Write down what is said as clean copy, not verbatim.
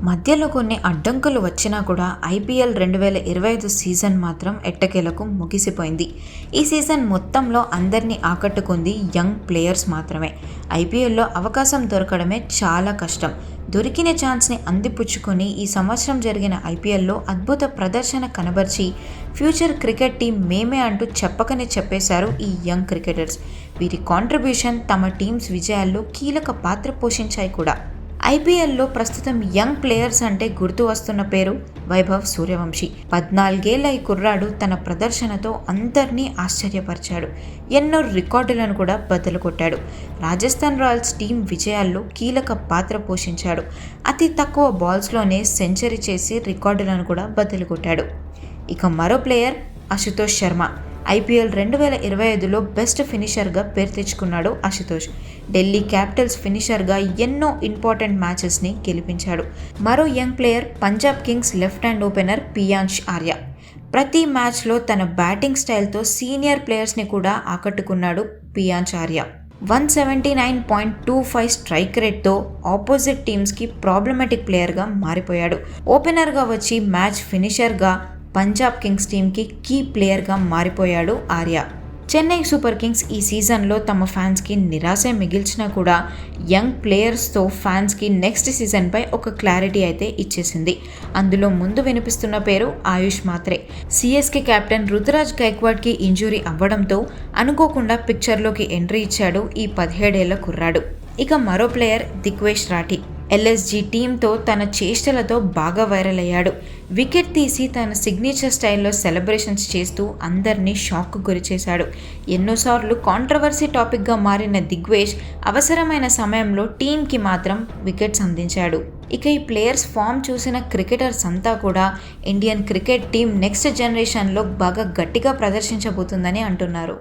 మధ్యలో కొన్ని అడ్డంకులు వచ్చినా కూడా ఐపీఎల్ 2025 సీజన్ మాత్రం ఎట్టకేలకు ముగిసిపోయింది. ఈ సీజన్ మొత్తంలో అందరినీ ఆకట్టుకుంది యంగ్ ప్లేయర్స్ మాత్రమే. ఐపీఎల్లో అవకాశం దొరకడమే చాలా కష్టం. దొరికిన ఛాన్స్ని అందిపుచ్చుకొని ఈ సంవత్సరం జరిగిన ఐపీఎల్లో అద్భుత ప్రదర్శన కనబర్చి ఫ్యూచర్ క్రికెట్ టీం మేమే అంటూ చెప్పకనే చెప్పేశారు ఈ యంగ్ క్రికెటర్స్. వీరి కాంట్రిబ్యూషన్ తమ టీమ్స్ విజయాల్లో కీలక పాత్ర పోషించాయి కూడా. ఐపీఎల్లో ప్రస్తుతం యంగ్ ప్లేయర్స్ అంటే గుర్తు వస్తున్న పేరు వైభవ్ సూర్యవంశీ. 14 ఏళ్ల ఈ కుర్రాడు తన ప్రదర్శనతో అందరినీ ఆశ్చర్యపరిచాడు. ఎన్నో రికార్డులను కూడా బద్దలు కొట్టాడు. రాజస్థాన్ రాయల్స్ టీం విజయాల్లో కీలక పాత్ర పోషించాడు. అతి తక్కువ బాల్స్లోనే సెంచరీ చేసి రికార్డులను కూడా బద్దలు కొట్టాడు. ఇక మరో ప్లేయర్ అశుతోష్ శర్మ. ఐపీఎల్ 2025లో బెస్ట్ ఫినిషర్గా పేరు తెచ్చుకున్నాడు అశుతోష్. ఢిల్లీ క్యాపిటల్స్ ఫినిషర్గా ఎన్నో ఇంపార్టెంట్ మ్యాచెస్ని గెలిపించాడు. మరో young player Punjab kings left hand opener Priyansh Arya. ప్రతి మ్యాచ్లో తన బ్యాటింగ్ స్టైల్తో సీనియర్ ప్లేయర్స్ని కూడా ఆకట్టుకున్నాడు పియాన్ష్ ఆర్య. 179.25 స్ట్రైక్ రేట్తో ఆపోజిట్ టీమ్స్కి ప్రాబ్లమాటిక్ ప్లేయర్గా మారిపోయాడు. ఓపెనర్గా వచ్చి మ్యాచ్ ఫినిషర్గా పంజాబ్ కింగ్స్ టీంకి కీ ప్లేయర్గా మారిపోయాడు ఆర్య. చెన్నై సూపర్ కింగ్స్ ఈ సీజన్లో తమ ఫ్యాన్స్కి నిరాశ మిగిల్చినా కూడా యంగ్ ప్లేయర్స్తో ఫ్యాన్స్కి నెక్స్ట్ సీజన్పై ఒక క్లారిటీ అయితే ఇచ్చేసింది. అందులో ముందు వినిపిస్తున్న పేరు ఆయుష్ మాత్రే. సిఎస్కే కెప్టెన్ రుతురాజ్ గైక్వాడ్కి ఇంజురీ అవ్వడంతో అనుకోకుండా పిక్చర్లోకి ఎంట్రీ ఇచ్చాడు ఈ 17 ఏళ్ల కుర్రాడు. ఇక మరో ప్లేయర్ దిగ్వేష్ రాఠీ. ఎల్ఎస్జీ టీంతో తన చేష్టలతో బాగా వైరల్ అయ్యాడు. వికెట్ తీసి తన సిగ్నేచర్ స్టైల్లో సెలబ్రేషన్స్ చేస్తూ అందరినీ షాక్కు గురిచేశాడు. ఎన్నోసార్లు కాంట్రవర్సీ టాపిక్గా మారిన దిగ్వేష్ అవసరమైన సమయంలో టీంకి మాత్రం వికెట్స్ అందించాడు. ఇక ఈ ప్లేయర్స్ ఫామ్ చూసిన క్రికెటర్స్ అంతా కూడా ఇండియన్ క్రికెట్ టీం నెక్స్ట్ జనరేషన్లో బాగా గట్టిగా ప్రదర్శించబోతుందని అంటున్నారు.